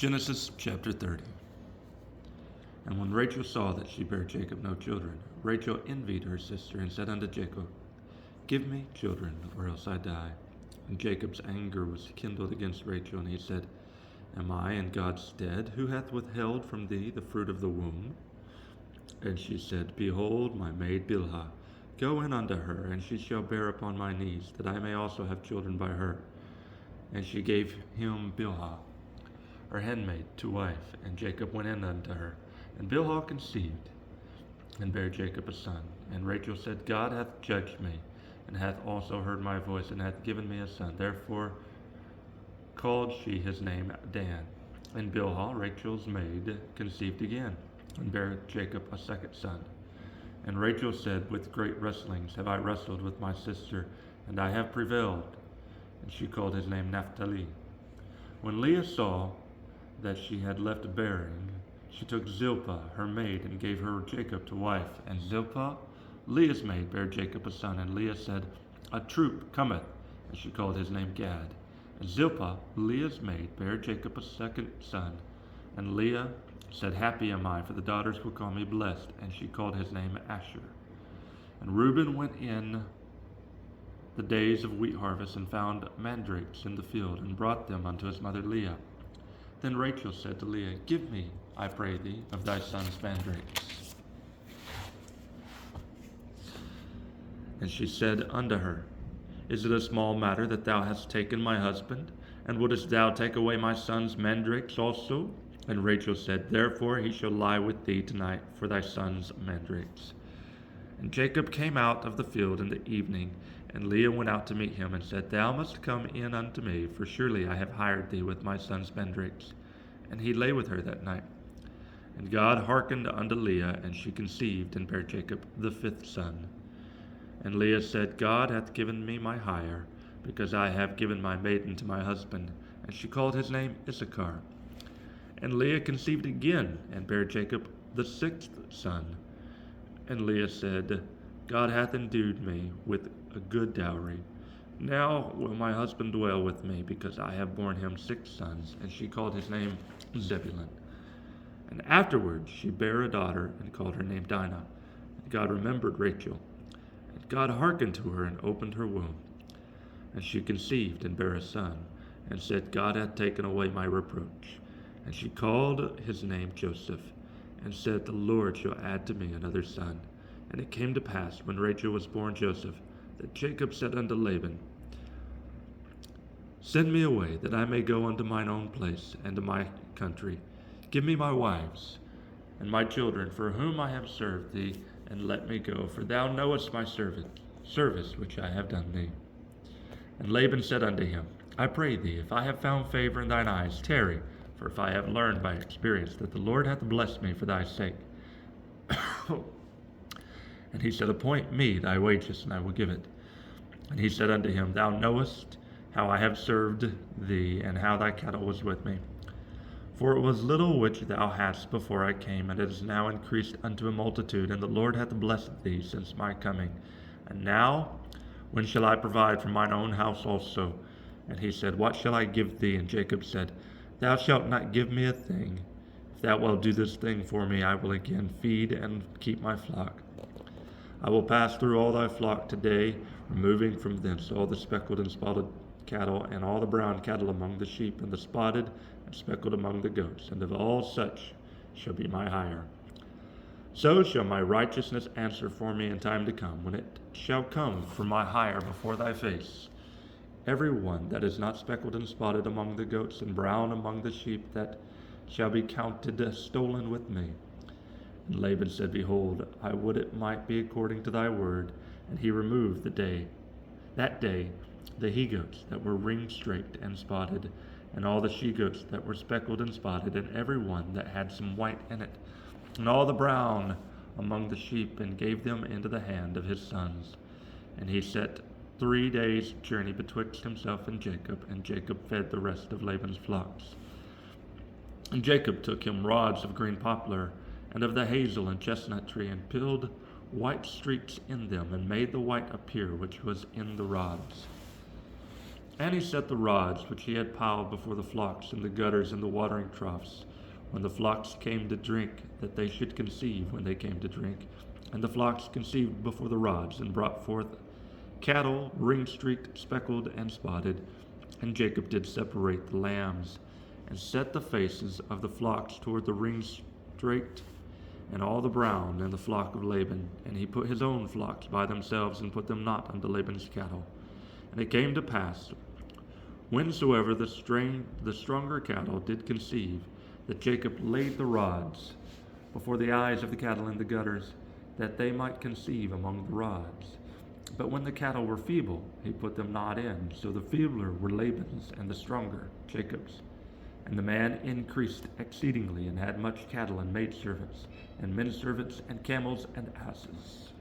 Genesis chapter 30. And when Rachel saw that she bare Jacob no children, Rachel envied her sister and said unto Jacob, Give me children, or else I die. And Jacob's anger was kindled against Rachel, and he said, Am I in God's stead, who hath withheld from thee the fruit of the womb? And she said, Behold, my maid Bilhah, go in unto her, and she shall bear upon my knees, that I may also have children by her. And she gave him Bilhah, her handmaid, to wife, and Jacob went in unto her. And Bilhah conceived, and bare Jacob a son. And Rachel said, God hath judged me, and hath also heard my voice, and hath given me a son. Therefore called she his name Dan. And Bilhah, Rachel's maid, conceived again, and bare Jacob a second son. And Rachel said, With great wrestlings have I wrestled with my sister, and I have prevailed. And she called his name Naphtali. When Leah saw that she had left bearing, she took Zilpah, her maid, and gave her Jacob to wife. And Zilpah, Leah's maid, bare Jacob a son. And Leah said, A troop cometh. And she called his name Gad. And Zilpah, Leah's maid, bare Jacob a second son. And Leah said, Happy am I, for the daughters will call me blessed. And she called his name Asher. And Reuben went in the days of wheat harvest, and found mandrakes in the field, and brought them unto his mother Leah. Then Rachel said to Leah, Give me, I pray thee, of thy son's mandrakes. And she said unto her, Is it a small matter that thou hast taken my husband? And wouldest thou take away my son's mandrakes also? And Rachel said, Therefore he shall lie with thee tonight for thy son's mandrakes. And Jacob came out of the field in the evening, and Leah went out to meet him, and said, Thou must come in unto me, for surely I have hired thee with my son's mandrakes. And he lay with her that night. And God hearkened unto Leah, and she conceived, and bare Jacob the fifth son. And Leah said, God hath given me my hire, because I have given my maiden to my husband. And she called his name Issachar. And Leah conceived again, and bare Jacob the sixth son. And Leah said, God hath endued me with a good dowry. Now will my husband dwell with me, because I have borne him 6 sons. And she called his name Zebulun. And afterward she bare a daughter, and called her name Dinah. And God remembered Rachel. And God hearkened to her, and opened her womb. And she conceived, and bare a son, and said, God hath taken away my reproach. And she called his name Joseph, and said, The Lord shall add to me another son. And it came to pass, when Rachel was born Joseph, that Jacob said unto Laban, Send me away, that I may go unto mine own place, and to my country. Give me my wives, and my children, for whom I have served thee, and let me go, for thou knowest my service which I have done thee. And Laban said unto him, I pray thee, if I have found favor in thine eyes, tarry, for if I have learned by experience that the Lord hath blessed me for thy sake. And he said, Appoint me thy wages, and I will give it. And he said unto him, Thou knowest how I have served thee, and how thy cattle was with me. For it was little which thou hadst before I came, and it is now increased unto a multitude, and the Lord hath blessed thee since my coming. And now, when shall I provide for mine own house also? And he said, What shall I give thee? And Jacob said, Thou shalt not give me a thing. If thou wilt do this thing for me, I will again feed and keep my flock. I will pass through all thy flock today, removing from thence all the speckled and spotted cattle, and all the brown cattle among the sheep, and the spotted and speckled among the goats, and of all such shall be my hire. So shall my righteousness answer for me in time to come, when it shall come for my hire before thy face. Every one that is not speckled and spotted among the goats, and brown among the sheep, that shall be counted stolen with me. And Laban said, Behold, I would it might be according to thy word. And he removed that day, the he-goats that were ring-straked and spotted, and all the she-goats that were speckled and spotted, and every one that had some white in it, and all the brown among the sheep, and gave them into the hand of his sons. And he set 3 days' journey betwixt himself and Jacob fed the rest of Laban's flocks. And Jacob took him rods of green poplar, and of the hazel and chestnut tree, and peeled white streaks in them, and made the white appear which was in the rods. And he set the rods which he had piled before the flocks in the gutters and the watering troughs, when the flocks came to drink, that they should conceive when they came to drink. And the flocks conceived before the rods, and brought forth cattle, ring-streaked, speckled, and spotted. And Jacob did separate the lambs, and set the faces of the flocks toward the ring-streaked, and all the brown, and the flock of Laban. And he put his own flocks by themselves, and put them not unto Laban's cattle. And it came to pass, whensoever the stronger cattle did conceive, that Jacob laid the rods before the eyes of the cattle in the gutters, that they might conceive among the rods. But when the cattle were feeble, he put them not in. So the feebler were Laban's, and the stronger Jacob's. And the man increased exceedingly, and had much cattle and maidservants, and men servants, and camels and asses.